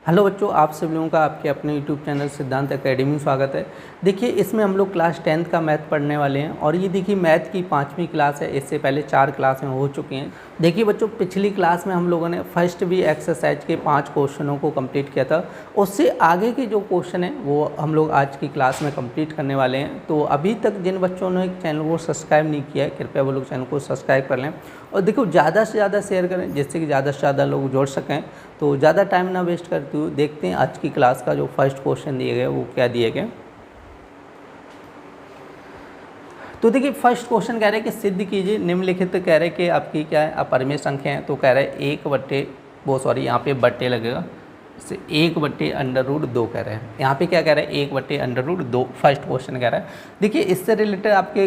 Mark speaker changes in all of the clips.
Speaker 1: Hello बच्चों, आप सभी लोगों का आपके अपने यूट्यूब चैनल सिद्धांत एकेडमी में स्वागत है। देखिए, इसमें हम लोग क्लास 10th का मैथ पढ़ने वाले हैं और ये देखिए मैथ की 5वीं क्लास है। इससे पहले 4 क्लासें हो चुकी हैं। देखिए बच्चों, पिछली क्लास में हम लोगों ने फर्स्ट भी एक्सरसाइज के 5 क्वेश्चनों को कंप्लीट किया था। उससे आगे के जो क्वेश्चन हैं वो हम लोग आज की क्लास में कंप्लीट करने वाले हैं। तो अभी तक जिन बच्चों ने चैनल को सब्सक्राइब नहीं किया है, कृपया वो लोग चैनल को सब्सक्राइब कर लें और देखो ज़्यादा से ज़्यादा शेयर करें जिससे कि ज़्यादा से ज़्यादा लोग जुड़ सकें। तो ज़्यादा टाइम ना वेस्ट करते हुए देखते हैं आज की क्लास का जो फर्स्ट क्वेश्चन दिए गए वो क्या दिए गए। तो देखिए फर्स्ट क्वेश्चन कह रहे हैं कि सिद्ध कीजिए निम्नलिखित, कह रहे हैं कि आपकी क्या है अपरिमेय संख्या है। तो कह रहे हैं यहाँ पे बट्टे लगेगा, इससे 1/√2 कह रहे हैं। यहाँ पे क्या कह रहे हैं 1/√2 फर्स्ट क्वेश्चन कह रहा है। देखिए इससे रिलेटेड आपके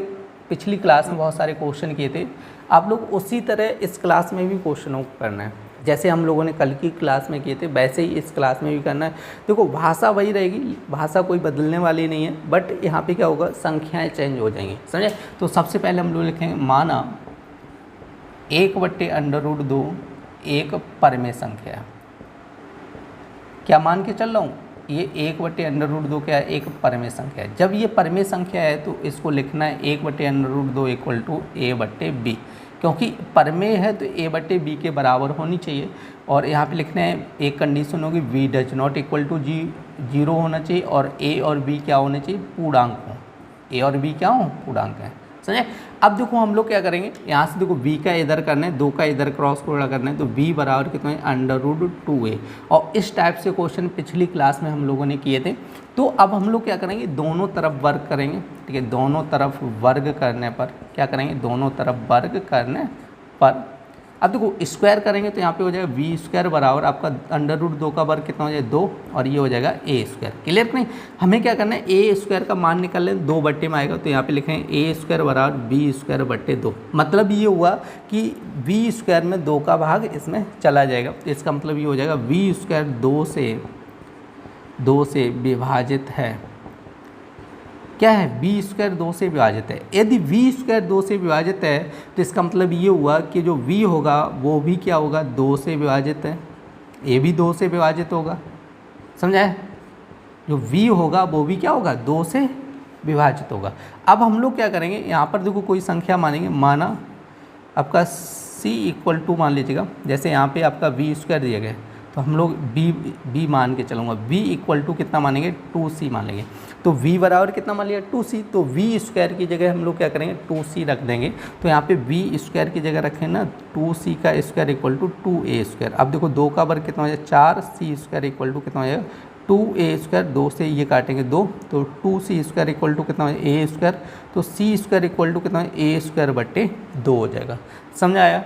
Speaker 1: पिछली क्लास में बहुत सारे क्वेश्चन किए थे, आप लोग उसी तरह इस क्लास में भी क्वेश्चनों को करना है। जैसे हम लोगों ने कल की क्लास में किए थे वैसे ही इस क्लास में भी करना है। देखो भाषा वही रहेगी, भाषा कोई बदलने वाली नहीं है, बट यहाँ पे क्या होगा संख्याएं चेंज हो जाएंगी, समझे। तो सबसे पहले हम लोग लिखेंगे माना 1/√2 एक परिमेय संख्या है। क्या मान के चल रहा हूँ, ये 1/√2 क्या है एक परिमेय संख्या है। जब ये परिमेय संख्या है तो इसको लिखना है 1/√2 = a/b, क्योंकि परिमेय है तो a/b के बराबर होनी चाहिए। और यहाँ पे लिखना है एक कंडीशन होगी v does not equal to 0 होना चाहिए और a और b क्या होने चाहिए पूर्णांक हो। a और b क्या हो पूर्णांक है, समझे। अब देखो हम लोग क्या करेंगे, यहाँ से देखो v का इधर करना है, 2 का इधर क्रॉस गुणा करना है, तो v बराबर कितना है √2a। और इस टाइप से क्वेश्चन पिछली क्लास में हम लोगों ने किए थे। तो अब हम लोग क्या करेंगे दोनों तरफ वर्ग करेंगे, ठीक है। दोनों तरफ वर्ग करने पर क्या करेंगे, दोनों तरफ वर्ग करने पर अब देखो स्क्वायर करेंगे तो यहाँ पे हो जाएगा v² बराबर आपका √2 का वर्ग कितना हो जाएगा 2 और ये हो जाएगा a²। क्लियर नहीं, हमें क्या करना है a² का मान निकाल लें, 2 बट्टे में आएगा तो यहाँ पे लिखेंगे a² बराबर b²/2। मतलब ये हुआ कि v² में 2 का भाग इसमें चला जाएगा, तो इसका मतलब ये हो जाएगा v² 2 से विभाजित है, क्या है b² 2 से विभाजित है। यदि v² 2 से विभाजित है तो इसका मतलब ये हुआ कि जो v होगा वो भी क्या होगा 2 से विभाजित है, a भी 2 से विभाजित होगा, समझा है। जो v होगा वो भी क्या होगा 2 से विभाजित होगा। अब हम लोग क्या करेंगे, यहाँ पर देखो कोई संख्या मानेंगे, माना आपका c = मान लीजिएगा, जैसे यहाँ पे आपका v² दिया गया तो हम लोग b मान के चलूँगा, v = कितना मानेंगे 2c मान लेंगे। तो v बराबर कितना मान लिया 2c, तो v² की जगह हम लोग क्या करेंगे 2c रख देंगे। तो यहाँ पे v² की जगह रखें ना 2c का स्क्वायर = 2a²। अब देखो 2 का वर्ग कितना हो जाएगा 4c² = कितना हो जाएगा 2a², 2 से ये काटेंगे 2 तो 2c² = कितना हो जाएगा a², तो c² = कितना है a²/2 हो जाएगा, समझ आया।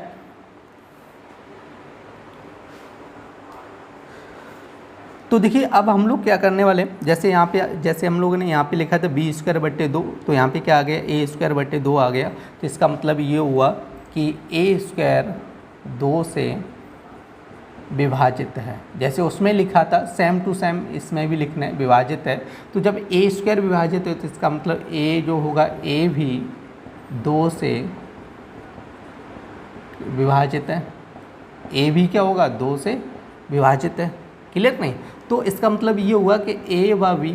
Speaker 1: तो देखिए अब हम लोग क्या करने वाले हैं, जैसे यहाँ पे जैसे हम लोगों ने यहाँ पे लिखा था b²/2, तो यहाँ पे क्या आ गया a²/2 आ गया। तो इसका मतलब ये हुआ कि a² 2 से विभाजित है, जैसे उसमें लिखा था सेम टू सेम इसमें भी लिखना है विभाजित है। तो जब a² विभाजित है तो इसका मतलब a जो होगा a भी 2 से विभाजित है, a भी क्या होगा 2 से विभाजित है, क्लियर नहीं। तो इसका मतलब ये हुआ कि a व b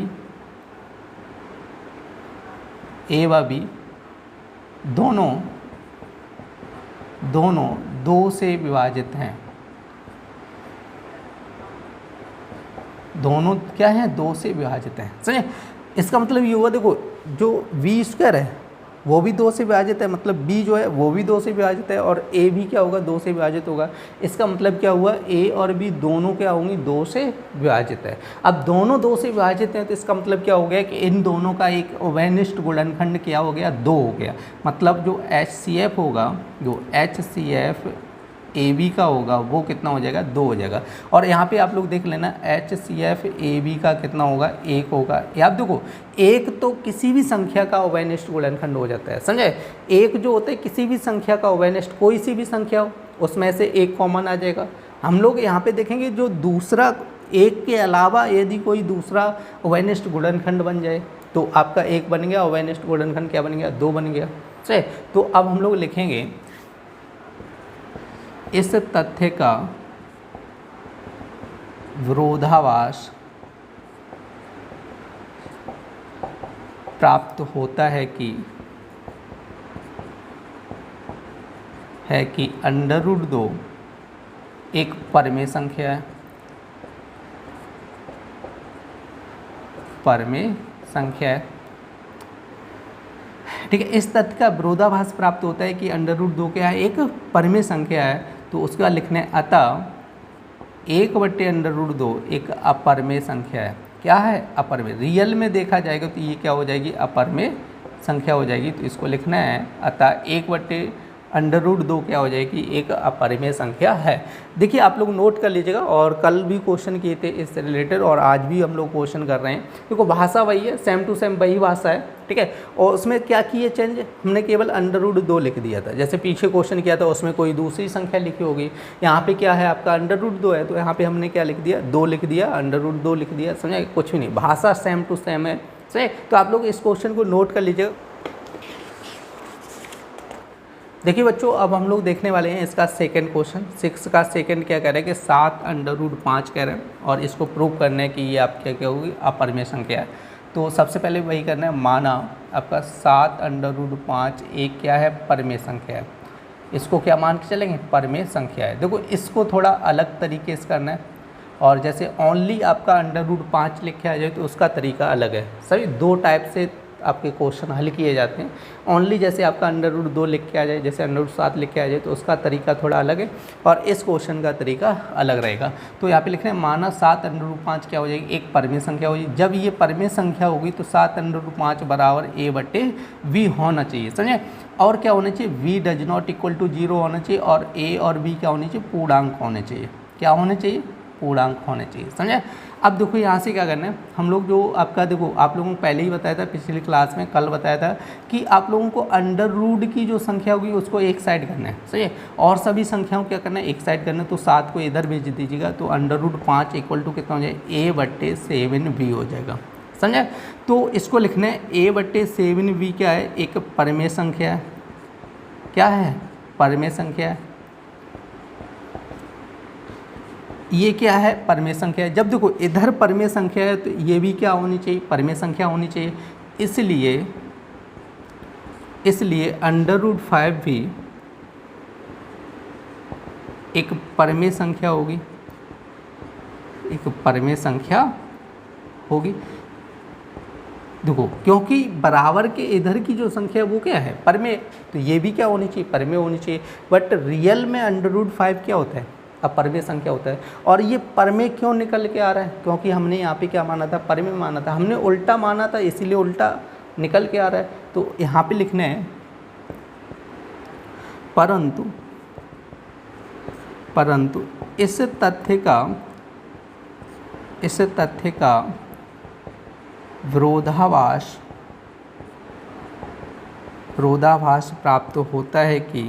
Speaker 1: दोनों 2 से विभाजित हैं, दोनों क्या है 2 से विभाजित हैं, समझे। इसका मतलब ये हुआ देखो जो v² है वो भी 2 से विभाजित है, मतलब b जो है वो भी 2 से विभाजित है और a भी क्या होगा 2 से विभाजित होगा। इसका मतलब क्या हुआ a और b दोनों क्या होंगी 2 से विभाजित है। अब दोनों 2 से विभाजित हैं तो इसका मतलब क्या हो गया कि इन दोनों का एक उभयनिष्ठ गुणनखंड क्या हो गया 2 हो गया। मतलब जो HCF होगा, जो HCF AB का होगा वो कितना हो जाएगा 2 हो जाएगा। और यहाँ पे आप लोग देख लेना HCF AB का कितना होगा 1 होगा। आप देखो एक तो किसी भी संख्या का उभयनिष्ठ गुणनखंड हो जाता है, समझे। एक जो होता है किसी भी संख्या का उभयनिष्ठ, कोई सी भी संख्या हो उसमें से एक कॉमन आ जाएगा। हम लोग यहाँ पे देखेंगे जो दूसरा एक के अलावा यदि कोई दूसरा उभयनिष्ठ गुणनखंड बन जाए तो आपका 1 बन गया, उभयनिष्ठ गुणनखंड क्या बन गया 2 बन गया, सही। तो अब हम लोग लिखेंगे इस तथ्य का विरोधाभास प्राप्त होता है कि अंडर रूट 2 एक परमेय संख्या है, परमेय संख्या है। ठीक है, इस तथ्य का विरोधाभास प्राप्त होता है कि अंडर रूट 2 क्या है, एक परमेय संख्या है। तो उसके बाद लिखने अतः 1/√2 एक अपरमेय संख्या है। क्या है? अपरमेय। रियल में देखा जाएगा तो ये क्या हो जाएगी, अपरमेय संख्या हो जाएगी। तो इसको लिखना है अतः 1/√2 क्या हो जाएगी, एक अपरिमेय संख्या है। देखिए आप लोग नोट कर लीजिएगा, और कल भी क्वेश्चन किए थे इससे रिलेटेड, और आज भी हम लोग क्वेश्चन कर रहे हैं। देखो भाषा वही है, सेम टू सेम वही भाषा है, ठीक है। और उसमें क्या किए चेंज, हमने केवल √2 लिख दिया था। जैसे पीछे क्वेश्चन किया था उसमें कोई दूसरी संख्या लिखी होगी, यहाँ पे क्या है आपका √2 है, तो यहाँ पे हमने क्या लिख दिया, 2 लिख दिया, √2 लिख दिया। समझे, कुछ भी नहीं, भाषा सेम टू सेम है। सही, तो आप लोग इस क्वेश्चन को नोट कर लीजिएगा। देखिए बच्चों, अब हम लोग देखने वाले हैं इसका सेकंड क्वेश्चन। 6 का सेकंड क्या कह रहे हैं कि 7√5 कह रहे हैं, और इसको प्रूव करने की ये आप क्या होगी, अपरमेय संख्या है। तो सबसे पहले वही करना है, माना आपका 7√5 एक क्या है, परमेय संख्या है। इसको क्या मान के चलेंगे, परमेय संख्या है। देखो इसको थोड़ा अलग तरीके से करना है, और जैसे ओनली आपका √5 लिखे आ जाए तो उसका तरीका अलग है। सभी दो टाइप से आपके क्वेश्चन हल किए जाते हैं। ओनली जैसे आपका √2 लिख के आ जाए, जैसे √7 लिख के आ जाए, तो उसका तरीका थोड़ा अलग है, और इस क्वेश्चन का तरीका अलग रहेगा। तो यहाँ पे लिख रहे हैं माना 7√5 क्या हो जाएगी, एक परमेय संख्या हो जाएगी। जब ये परमेय संख्या होगी तो 7√5 बराबर a/v होना चाहिए। समझे, और क्या होना चाहिए, v does not equal to 0 होना चाहिए, और a और b क्या होनी चाहिए, पूर्णांक होने चाहिए। क्या होने चाहिए, पूर्णांक होने चाहिए। समझे। अब देखो यहाँ से क्या करना है, हम लोग जो आपका देखो आप लोगों को पहले ही बताया था, पिछली क्लास में कल बताया था कि आप लोगों को अंडर रूट की जो संख्या होगी उसको एक साइड करना है। सही है, और सभी संख्याओं क्या करना है, एक साइड करना है। तो 7 को इधर भेज दीजिएगा, तो √5 इक्वल टू कितना हो जाएगा, a/7v हो जाएगा। समझे। तो इसको लिखना है a/7v क्या है, एक परमेय संख्या है। क्या है, परमेय संख्या है। ये क्या है, परमेय संख्या है। जब देखो इधर परमेय संख्या है तो ये भी क्या होनी चाहिए, परमेय संख्या होनी चाहिए। इसलिए √5 भी एक परमेय संख्या होगी, एक परमेय संख्या होगी। देखो क्योंकि बराबर के इधर की जो संख्या है वो क्या है, परमेय, तो ये भी क्या होनी चाहिए, परमेय होनी चाहिए। बट रियल में √5 क्या होता है, अपरमेय संख्या होता है। और ये परमेय क्यों निकल के आ रहा है, क्योंकि हमने यहाँ पे क्या माना था, परमेय माना था, हमने उल्टा माना था, इसीलिए उल्टा निकल के आ रहा है। तो यहाँ पे लिखने हैं परंतु इस तथ्य का विरोधाभास प्राप्त होता है कि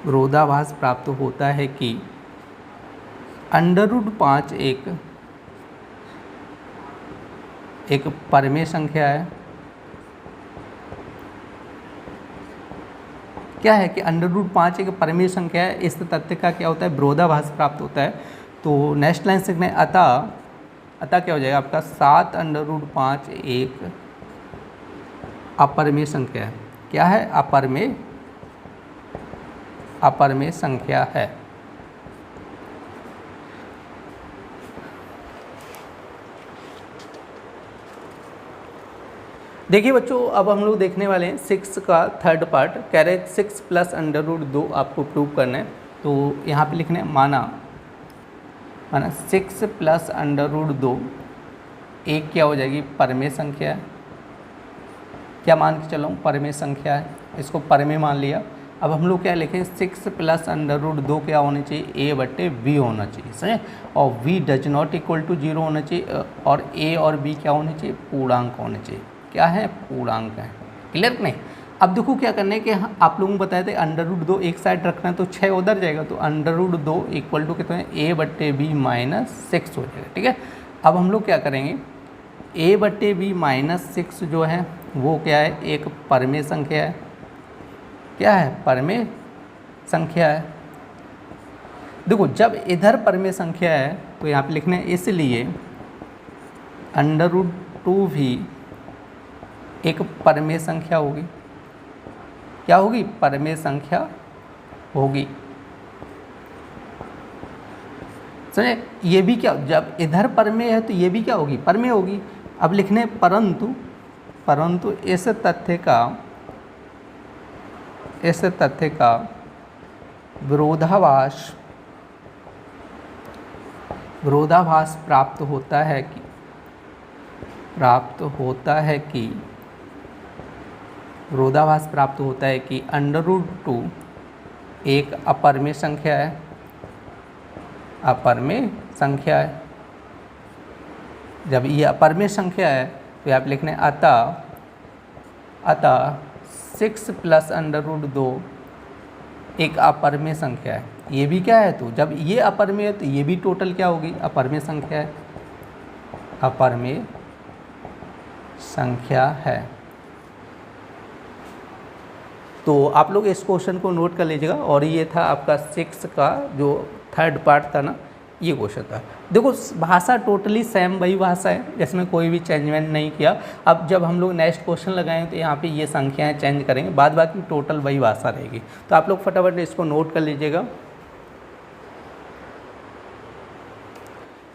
Speaker 1: √5 एक परमेय संख्या है। क्या है कि √5 एक परमेय संख्या है। इस तथ्य का क्या होता है, विरोधाभास प्राप्त होता है। तो नेक्स्ट लाइन से लिखना है अतः क्या हो जाएगा आपका, 7√5 एक अपरमेय संख्या है। क्या है, अपरमेय संख्या है। देखिए बच्चों, अब हम लोग देखने वाले हैं 6 का थर्ड पार्ट। कह रहे 6 + √2 आपको प्रूव करना है। तो यहाँ पे लिखने माना 6 + √2 एक क्या हो जाएगी, परमेय संख्या है। क्या मान के चलो, परमेय संख्या है, इसको परमेय मान लिया। अब हम लोग क्या लिखें, 6 + √2 क्या होना चाहिए, a/v होना चाहिए। समझे, और v does not equal to 0 होना चाहिए, और a और b क्या होने चाहिए, पूर्णांक होने चाहिए। क्या है, पूर्णांक है। क्लियर नहीं। अब देखो क्या करना है कि आप लोगों को बताए थे √2 एक साइड रखना है, तो 6 उधर जाएगा, तो √2 इक्वल टू कितना है, a/v - 6 हो जाएगा। ठीक है। अब हम लोग क्या करेंगे, a/v - 6 जो है वो क्या है, एक परमेय संख्या है। क्या है, परमेय संख्या है। देखो जब इधर परमेय संख्या है तो यहाँ पे लिखना है इसलिए √2 भी एक परमेय संख्या होगी। क्या होगी? परमेय संख्या होगी। समझे? ये भी क्या, जब इधर परमेय है तो ये भी क्या होगी? परमेय होगी। अब लिखने परंतु इस तथ्य का विरोधाभास प्राप्त होता है कि √2 एक अपरमेय संख्या है। जब ये अपरमेय संख्या है तो आप लिखने अतः 6 + √2 एक अपरमेय संख्या है। ये भी क्या है? तो जब ये अपरमेय है तो ये भी टोटल क्या होगी? अपरमेय संख्या है। तो आप लोग इस क्वेश्चन को नोट कर लीजिएगा। और ये था आपका 6 का जो थर्ड पार्ट था ना, ये क्वेश्चन था। देखो भाषा टोटली सेम वही भाषा है, जिसमें कोई भी चेंजमेंट नहीं किया। अब जब हम लोग नेक्स्ट क्वेश्चन लगाएं तो यहाँ पे ये संख्याएं चेंज करेंगे, बाद बाकी टोटल वही भाषा रहेगी। तो आप लोग फटाफट इसको नोट कर लीजिएगा।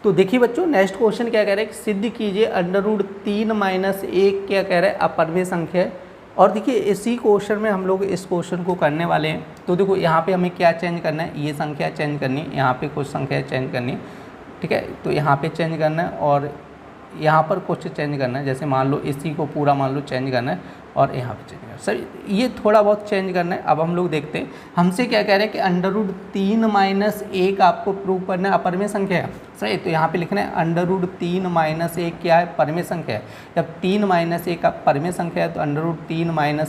Speaker 1: तो देखिए बच्चों, नेक्स्ट क्वेश्चन क्या कह रहा है कि सिद्ध कीजिए √3 - 1 क्या कह रहा है? अपरमेय संख्या है। और देखिए इसी क्वेश्चन में हम लोग इस क्वेश्चन को करने वाले हैं। तो देखो यहाँ पे हमें क्या चेंज करना है? ये संख्या चेंज करनी है, यहाँ पे कुछ संख्या चेंज करनी है, ठीक है। तो यहाँ पे चेंज करना है और यहाँ पर कुछ चेंज करना है। जैसे मान लो इसी को पूरा मान लो चेंज करना है और यहाँ पे चेंज करना है। सर ये थोड़ा बहुत चेंज करना है। अब हम लोग देखते हैं हमसे क्या कह रहे हैं कि √3 - 1 आपको प्रूव करना है अपरमेय संख्या है। सही, तो यहाँ पे लिखना है √3 - 1 क्या है? परमेय संख्या है। जब 3 - 1 परमेय संख्या है तो √3 - 1 =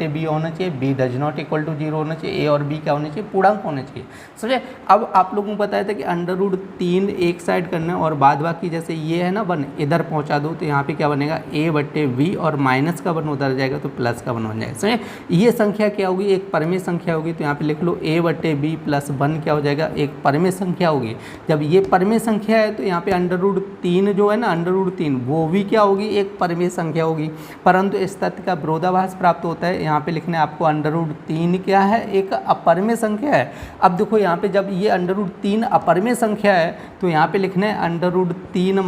Speaker 1: a/b होना चाहिए, b डज नॉट = 0 होना चाहिए, a और b क्या होना चाहिए? पूर्णांक होना चाहिए। समझे? अब आप लोगों को बताया था कि √3 एक साइड करना है और बाद बाकी जैसे ये है ना 1 इधर पहुँचा दो तो यहाँ पे क्या बनेगा? a/b और माइनस का 1 उधर जाएगा तो प्लस का 1 बन जाएगा। समझे? ये संख्या क्या होगी? एक परमेय संख्या होगी। तो यहाँ पे लिख लो a/b + 1 क्या हो जाएगा? एक परमेय संख्या होगी। जब ये परमेय संख्या है तो यहाँ पे √3 जो है ना, √3 वो भी क्या होगी? एक परमेय संख्या होगी। परंतु इस तथ्य का विरोधाभास प्राप्त होता है। यहाँ पे लिखना है आपको √3 क्या है? एक अपरमेय संख्या है। अब देखो यहाँ पे जब ये √3 अपरमेय संख्या है तो यहाँ पे लिखना है √3 -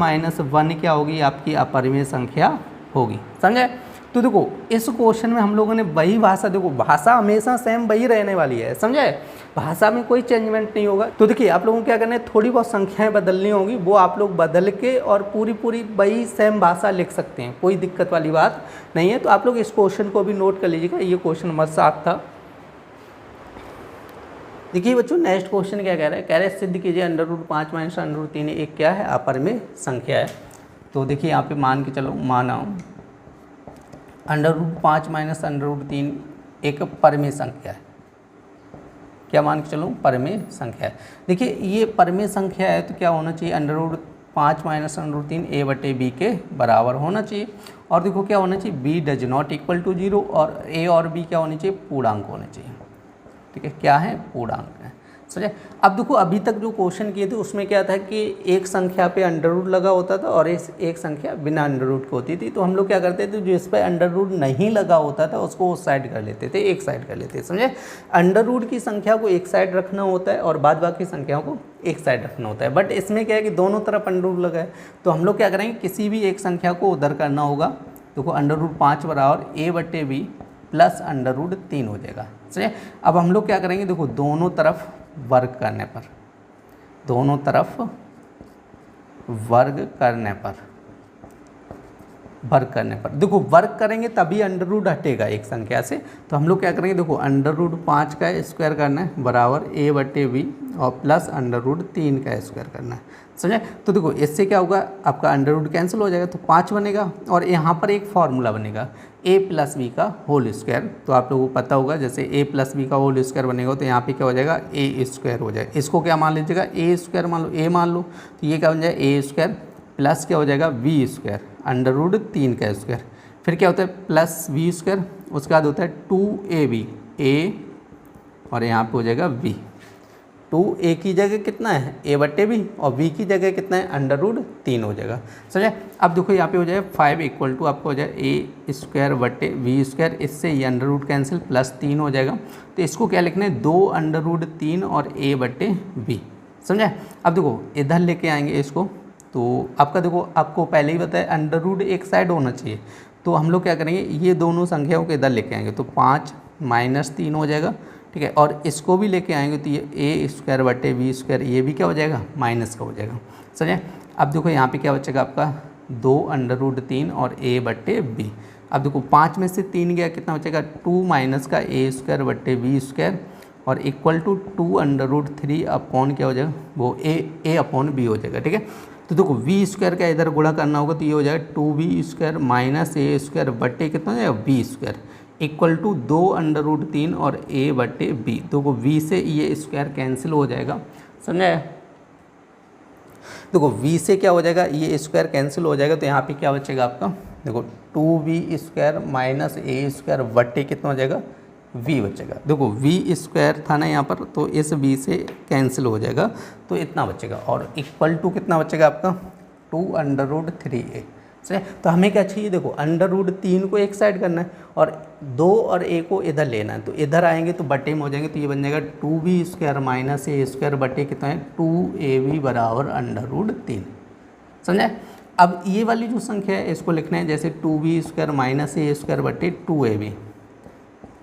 Speaker 1: 1 क्या होगी? आपकी अपरमेय संख्या होगी। समझे? तो देखो इस क्वेश्चन में हम लोगों ने वही भाषा, देखो भाषा हमेशा सेम वही रहने वाली है। समझे? भाषा में कोई चेंजमेंट नहीं होगा। तो देखिए आप लोगों को क्या करना है, थोड़ी बहुत संख्याएं बदलनी होगी, वो आप लोग बदल के और पूरी वही सेम भाषा लिख सकते हैं, कोई दिक्कत वाली बात नहीं है। तो आप लोग इस क्वेश्चन को भी नोट कर लीजिएगा। ये क्वेश्चन नंबर 7 था। देखिए बच्चों नेक्स्ट क्वेश्चन क्या कह रहा है? कह रहे हैं सिद्ध कीजिए √5 - √3 एक क्या है? अपरमेय संख्या है। तो देखिए यहाँ पे मान के चलो, माना √5 - √3 एक परमेय संख्या है। क्या मान के चलो? परमेय संख्या है। देखिए ये परमेय संख्या है तो क्या होना चाहिए? √5 - √3 a/b के बराबर होना चाहिए। और देखो क्या होना चाहिए? b डज नॉट = 0 और a और b क्या होने चाहिए? पूर्णांक होने चाहिए। ठीक है, क्या है? पूर्णांक है। समझे? अब देखो अभी तक जो क्वेश्चन किए थे उसमें क्या था कि एक संख्या पे अंडर लगा होता था और एक संख्या बिना अंडर के होती थी। तो हम लोग क्या करते थे, जो इस पर अंडर नहीं लगा होता था उसको उस साइड कर लेते थे, एक साइड कर लेते थे। समझे? अंडर की संख्या को एक साइड रखना होता है और बाद बाकी संख्याओं को एक साइड रखना होता है। बट इसमें क्या है कि दोनों तरफ अंडर लगा है। तो हम लोग क्या करेंगे, किसी भी एक संख्या को उधर करना होगा। देखो √5 बराबर a/b + √3 हो जाएगा। समझे? अब हम लोग क्या करेंगे, देखो दोनों तरफ वर्ग करने पर, दोनों तरफ वर्ग करने पर देखो वर्ग करेंगे तभी अंडर हटेगा एक संख्या से। तो हम लोग क्या करेंगे, देखो √5 का स्क्वायर करना है बराबर a/b और + √3 का स्क्वायर करना है। समझे? तो देखो इससे क्या होगा, आपका अंडर कैंसिल हो जाएगा तो 5 बनेगा और यहाँ पर एक फॉर्मूला बनेगा a + b का होल स्क्वायर। तो आप लोगों को पता होगा जैसे a + b का होल स्क्वायर बनेगा तो यहाँ पे क्या हो जाएगा? a² हो जाएगा। इसको क्या मान लीजिएगा? a² मान लो, a मान लो। तो ये क्या बन जाएगा? a² प्लस क्या हो जाएगा? b² √3 का स्क्वायर। फिर क्या होता है? प्लस b², उसके बाद होता है 2ab a और यहाँ पे हो जाएगा b। टू ए की जगह कितना है ए बट्टे बी और बी की जगह कितना है अंडर रूट 3 हो जाएगा। समझे। अब देखो यहाँ पे हो जाए 5 इक्वल टू आपको हो जाए ए स्क्वायर बट्टे वी स्क्वायर, इससे ये अंडर रूट कैंसिल प्लस 3 हो जाएगा। तो इसको क्या लिखना है 2 अंडर रूट 3 और ए बट्टे बी। समझे। अब देखो इधर लेके आएंगे इसको, तो आपका देखो आपको पहले ही बताया अंडर रूट एक साइड होना चाहिए, तो हम लोग क्या करेंगे ये दोनों संख्याओं को इधर लेके आएंगे, तो 5 माइनस 3 हो जाएगा। ठीक है, और इसको भी लेके आएंगे तो ये ए स्क्वायर बटे वी स्क्वायर, ये भी क्या हो जाएगा माइनस का हो जाएगा। समझे। अब देखो यहाँ पे क्या बचेगा आपका 2 अंडर रूट 3 और ए बट्टे बी। अब देखो 5 में से 3 गया, कितना बचेगा 2 माइनस का ए स्क्वायर बट्टे बी स्क्वायर और equal to 2 under root 3 upon क्या हो जाएगा वो ए अपॉन बी हो जाएगा। ठीक है, तो देखो वी स्क्वायर का इधर गुणा करना होगा तो ये हो जाएगा 2b स्क्वायर माइनस ए स्क्वायर बट्टे कितना हो जाएगा b square equal to 2 under root 3 और a बटे बी। देखो v से ये स्क्वायर कैंसिल हो जाएगा। समझे। देखो v से क्या हो जाएगा ये स्क्वायर कैंसिल हो जाएगा, तो यहाँ पे क्या बचेगा आपका देखो 2b स्क्वायर माइनस ए स्क्वायर बटे कितना हो जाएगा v बचेगा। देखो v स्क्वायर था ना यहाँ पर, तो इस v से कैंसिल हो जाएगा तो इतना बचेगा और इक्वल टू कितना बचेगा आपका 2 अंडर रूट 3a। सही। तो हमें क्या चाहिए देखो अंडर रूट 3 को एक साइड करना है और 2 और a को इधर लेना है, तो इधर आएंगे तो बटे में हो जाएंगे, तो ये बन जाएगा 2b स्क्वायर माइनस ए स्क्वायर बटे कितना है 2ab बराबर अंडर रूट 3। समझे। अब ये वाली जो संख्या है इसको लिखना है जैसे 2b स्क्वायर माइनस ए स्क्वायर बटे 2ab,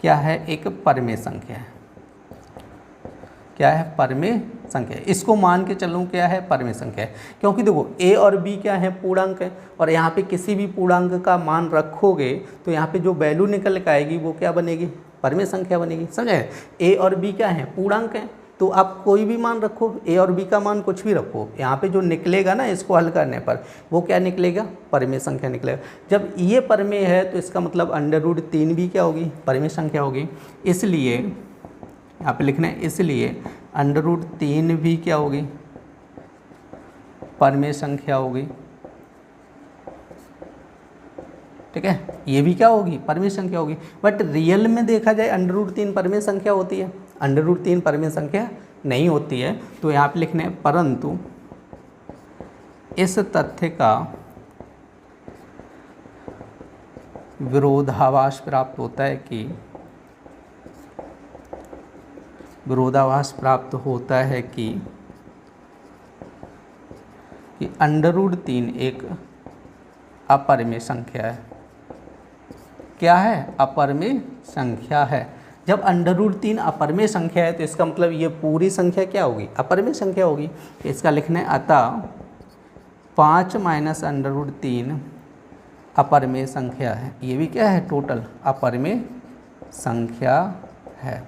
Speaker 1: क्या है एक परमेय संख्या है। क्या है परमेय संख्या है, इसको मान के चलूँ क्या है परमेय संख्या है, क्योंकि देखो a और b क्या है पूर्णांक है और यहाँ पे किसी भी पूर्णांक का मान रखोगे तो यहाँ पे जो वैल्यू निकल के आएगी वो क्या बनेगी परमेय संख्या बनेगी। समझे। a और b क्या है पूर्णांक है, तो आप कोई भी मान रखो a और b का मान कुछ भी रखो, यहाँ पे जो निकलेगा ना इसको हल करने पर वो क्या निकलेगा परमेय संख्या निकलेगा। जब ये परमेय है तो इसका मतलब अंडर रूट 3 भी क्या होगी परमेय संख्या होगी, इसलिए यहाँ पे लिखना है इसलिए अंडर रूट 3 भी क्या होगी परमेय संख्या होगी। ठीक है, ये भी क्या होगी परमेय संख्या होगी, बट रियल में देखा जाए अंडर रूट 3 परमेय संख्या होती है, अंडर रूट 3 परमेय संख्या नहीं होती है। तो यहाँ पे लिखना है परंतु इस तथ्य का विरोधाभास प्राप्त होता है कि विरोधाभास प्राप्त होता है कि अंडर रूट 3 एक अपरिमेय संख्या है। क्या है अपरिमेय संख्या है। जब अंडर रूट 3 अपरिमेय संख्या है तो इसका मतलब ये पूरी संख्या क्या होगी अपरिमेय संख्या होगी। तो इसका लिखना है अतः 5 माइनस अंडर रूट 3 अपरिमेय संख्या है। ये भी क्या है टोटल अपरिमेय संख्या है।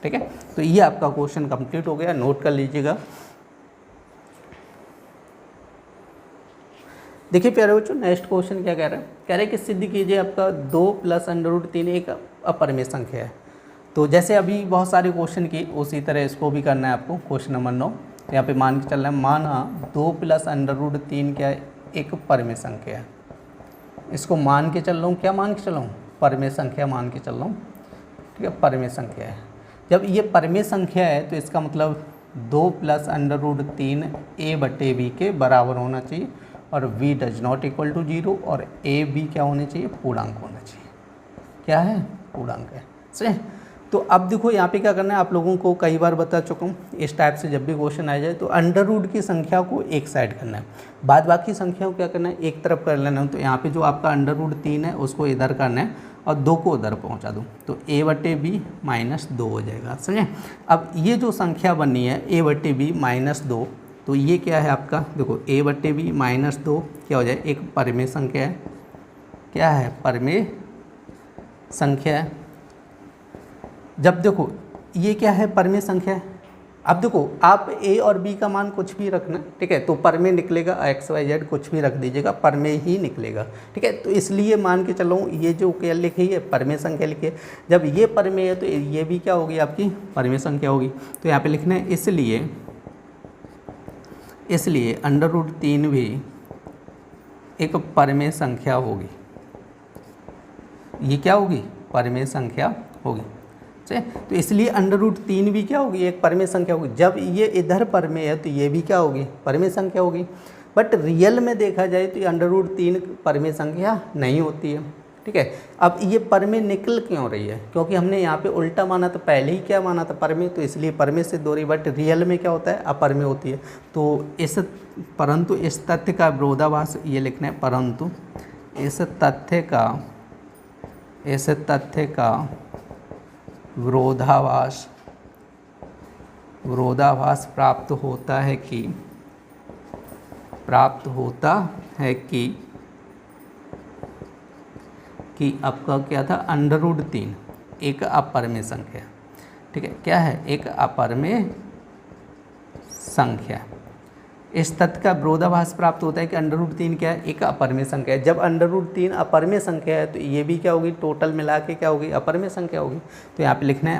Speaker 1: ठीक है, तो ये आपका क्वेश्चन कंप्लीट हो गया, नोट कर लीजिएगा। देखिए प्यारे बच्चों नेक्स्ट क्वेश्चन क्या कह रहा है, कह रहे हैं कि सिद्ध कीजिए आपका 2 प्लस अंडर रूट 3 एक अपरिमेय संख्या है। तो जैसे अभी बहुत सारे क्वेश्चन की उसी तरह इसको भी करना है आपको। क्वेश्चन नंबर 9 यहाँ पे मान के चल रहा है माना 2 प्लस अंडर रूट 3 क्या है एक परमेय संख्या है। इसको मान के चल रहा हूँ, क्या मान के चल रहा हूँ परमेय संख्या मान के चल रहा हूँ। ठीक है, परमेय संख्या है। जब ये परमेय संख्या है तो इसका मतलब 2 प्लस अंडर रूट 3 a बटे बी के बराबर होना चाहिए और v does not equal to 0 और a b क्या होने चाहिए पूर्णांक होना चाहिए। क्या है पूर्णांक है। सही। तो अब देखो यहाँ पे क्या करना है, आप लोगों को कई बार बता चुका हूँ, इस टाइप से जब भी क्वेश्चन आ जाए तो अंडर रूट की संख्या को एक साइड करना है, बाद बाकी संख्याओं को क्या करना है एक तरफ कर लेना है। तो यहाँ पे जो आपका अंडर रूट 3 है उसको इधर करना है और 2 को उधर पहुँचा दूँ, तो a बटे बी माइनस 2 हो जाएगा। समझे। अब ये जो संख्या बनी है a बटे बी माइनस 2, तो ये क्या है आपका देखो a बटे बी माइनस 2 क्या हो जाए एक परमेय संख्या है। क्या है परमेय संख्या है। जब देखो ये क्या है परमेय संख्या है, अब देखो आप a और b का मान कुछ भी रखना। ठीक है, तो परमेय निकलेगा x y z कुछ भी रख दीजिएगा परमेय ही निकलेगा। ठीक है, तो इसलिए मान के चलो ये जो क्या लिखी है परमेय संख्या लिखी है। जब ये परमेय है तो ये भी क्या होगी आपकी परमेय संख्या होगी। तो यहाँ पे लिखना है इसलिए अंडर रूट 3 भी एक परमेय संख्या होगी। ये क्या होगी परमेय संख्या होगी। से, तो इसलिए √3 भी क्या होगी, एक परमेय संख्या होगी। जब ये इधर परमेय है तो ये भी क्या होगी, परमेय संख्या होगी। बट रियल में देखा जाए तो ये √3 परमेय संख्या नहीं होती है, ठीक है। अब ये परमेय निकल क्यों रही है, क्योंकि हमने यहाँ पे उल्टा माना था, पहले ही क्या माना था, परमेय, तो इसलिए परमेय सिद्ध हो रही है। बट रियल में क्या होता है, अपरमेय होती है। तो परंतु इस तथ्य का विरोधाभास ये लिखना है, परंतु इस तथ्य का विरोधाभास प्राप्त होता है कि आपका क्या था, √3 एक अपरमेय संख्या, ठीक है, क्या है, एक अपरमेय संख्या। इस तथ्य का विरोधाभास प्राप्त होता है कि √3 क्या है, एक अपरमेय संख्या है। जब √3 अपरमेय संख्या है तो ये भी क्या होगी, टोटल मिला के क्या होगी, अपरमेय संख्या होगी। तो यहाँ पे लिखना है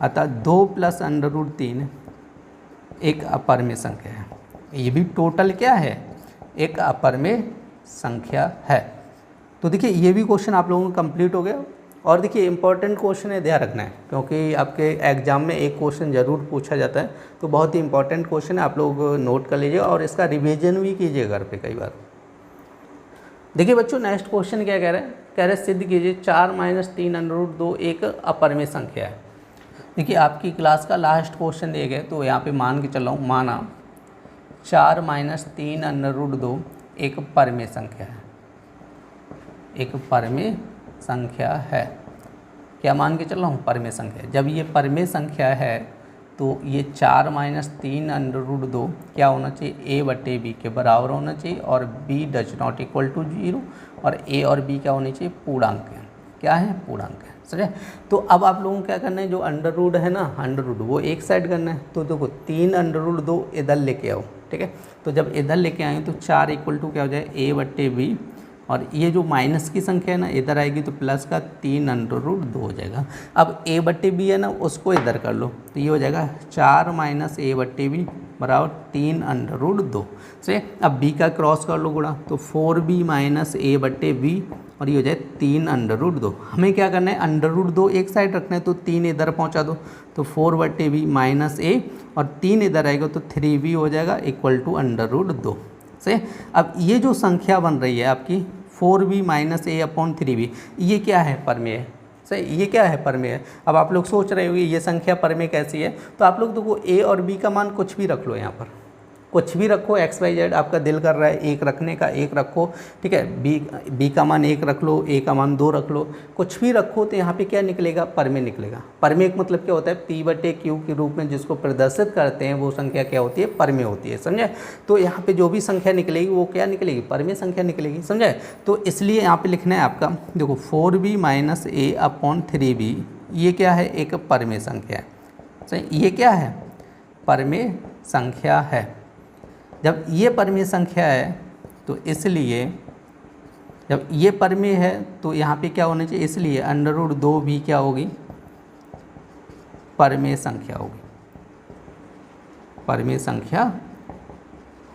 Speaker 1: अतः 2 + √3 एक अपरमेय संख्या है। ये भी टोटल क्या है, एक अपरमेय संख्या है। तो देखिए ये भी क्वेश्चन आप लोगों का कंप्लीट हो गया। और देखिए इंपॉर्टेंट क्वेश्चन है, ध्यान रखना है, क्योंकि आपके एग्जाम में एक क्वेश्चन ज़रूर पूछा जाता है। तो बहुत ही इंपॉर्टेंट क्वेश्चन है, आप लोग नोट कर लीजिए और इसका रिवीजन भी कीजिए घर पे कई बार। देखिए बच्चों नेक्स्ट क्वेश्चन क्या कह रहे हैं, कह रहे सिद्ध कीजिए 4 - 3 √2 एक अपरमेय संख्या है। देखिए आपकी क्लास का लास्ट क्वेश्चन दिए गए, तो यहाँ पे मान के चल रहा हूँ, माना 4 - 3 √2 एक परमेय संख्या है, एक परमेय संख्या है। क्या मान के चल रहा हूँ, परमेय संख्या। जब ये परमेय संख्या है तो ये 4 - 3 √2 क्या होना चाहिए, a/b के बराबर होना चाहिए, और b does not equal to 0, और a और b क्या होनी चाहिए, पूर्णांक है। क्या है, पूर्णांक है, समझे। तो अब आप लोगों को क्या करना है, जो अंडर है ना, अंडर वो एक साइड करना है। तो देखो 3 √2 इधर लेके आओ, ठीक है। तो जब इधर लेके आए तो 4 इक्वल टू क्या हो जाए, a/b, और ये जो माइनस की संख्या है ना इधर आएगी तो प्लस का 3 √2 हो जाएगा। अब a/b है ना, उसको इधर कर लो, तो ये हो जाएगा 4 - a/b बराबर 3 √2 से। अब b का क्रॉस कर लो गुणा, तो 4b - a/b, और ये हो जाए 3 √2। हमें क्या करना है, √2 एक साइड रखना है, तो 3 इधर पहुंचा दो, तो 4/b - a, और 3 इधर आएगा तो 3b हो जाएगा इक्वल टू √2 से। अब ये जो संख्या बन रही है आपकी 4b - a/3b, ये क्या है, परमेय है, सही। ये क्या है, परमेय है। अब आप लोग सोच रहे होंगे ये संख्या परमेय कैसी है, तो आप लोग देखो a और b का मान कुछ भी रख लो, यहाँ पर कुछ भी रखो, XYZ आपका दिल कर रहा है एक रखने का, एक रखो, ठीक है। b का मान 1 रख लो, a का मान 2 रख लो, कुछ भी रखो, तो यहाँ पे क्या निकलेगा, परमेय निकलेगा। परमेय का मतलब क्या होता है, p/q के रूप में जिसको प्रदर्शित करते हैं वो संख्या क्या होती है, परमेय होती है, समझे। तो यहाँ पे जो भी संख्या निकलेगी वो क्या निकलेगी, परमेय संख्या निकलेगी, समझे। तो इसलिए यहाँ पे लिखना है आपका, देखो 4b - a/3b, ये क्या है, एक परमेय संख्या है, सही। ये क्या है, परमेय संख्या है। जब ये परमेय संख्या है तो इसलिए, जब ये परमेय है तो यहाँ पे क्या होना चाहिए, इसलिए √2 भी क्या होगी, परमेय संख्या होगी, परमेय संख्या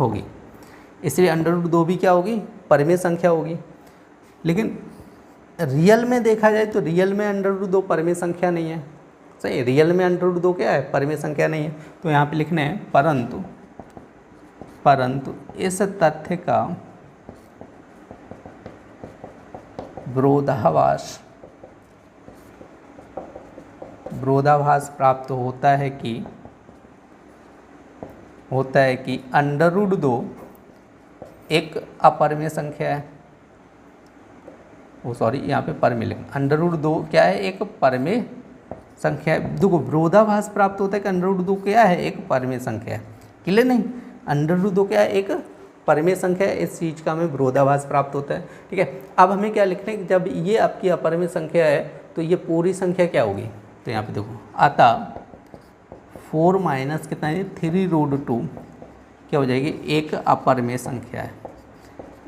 Speaker 1: होगी। इसलिए √2 भी क्या होगी, परमेय संख्या होगी। लेकिन रियल में देखा जाए तो रियल में √2 परमेय संख्या नहीं है, सही। रियल में √2 क्या है, परमेय संख्या नहीं है। तो यहाँ पे लिखना है परंतु इस तथ्य का विरोधाभास प्राप्त होता है कि √2 एक अपरमेय संख्या है। यहाँ पे परमेय लिख, √2 क्या है, एक परमेय संख्या है। देखो विरोधाभास प्राप्त होता है कि √2 क्या है, एक परमेय संख्या है। क्लियर नहीं, √2 क्या है, एक परमेय संख्या है। इस चीज़ का हमें विरोधाभास प्राप्त होता है, ठीक है। अब हमें क्या लिखना है कि जब ये आपकी अपरमेय संख्या है तो ये पूरी संख्या क्या होगी, तो यहाँ पे देखो, अतः 4 - कितना है, 3√2 क्या हो जाएगी, एक अपरमेय संख्या है।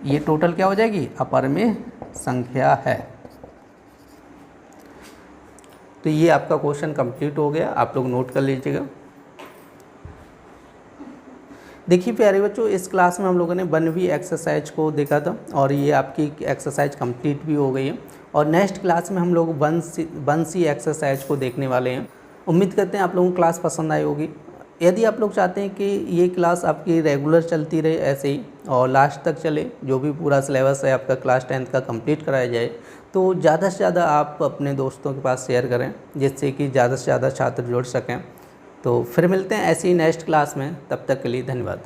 Speaker 1: ये टोटल क्या हो जाएगी, अपरमेय संख्या है। तो ये आपका क्वेश्चन कंप्लीट हो गया, आप लोग नोट कर लीजिएगा। देखिए प्यारे बच्चों, इस क्लास में हम लोगों ने 1वीं एक्सरसाइज को देखा था और ये आपकी एक्सरसाइज कंप्लीट भी हो गई है। और नेक्स्ट क्लास में हम लोग 1C एक्सरसाइज को देखने वाले हैं। उम्मीद करते हैं आप लोगों को क्लास पसंद आई होगी। यदि आप लोग चाहते हैं कि ये क्लास आपकी रेगुलर चलती रहे ऐसे ही और लास्ट तक चले, जो भी पूरा सिलेबस है आपका क्लास 10th का कंप्लीट कराया जाए, तो ज़्यादा से ज़्यादा आप अपने दोस्तों के पास शेयर करें, जिससे कि ज़्यादा से ज़्यादा छात्र जुड़ सकें। तो फिर मिलते हैं ऐसी नेक्स्ट क्लास में, तब तक के लिए धन्यवाद।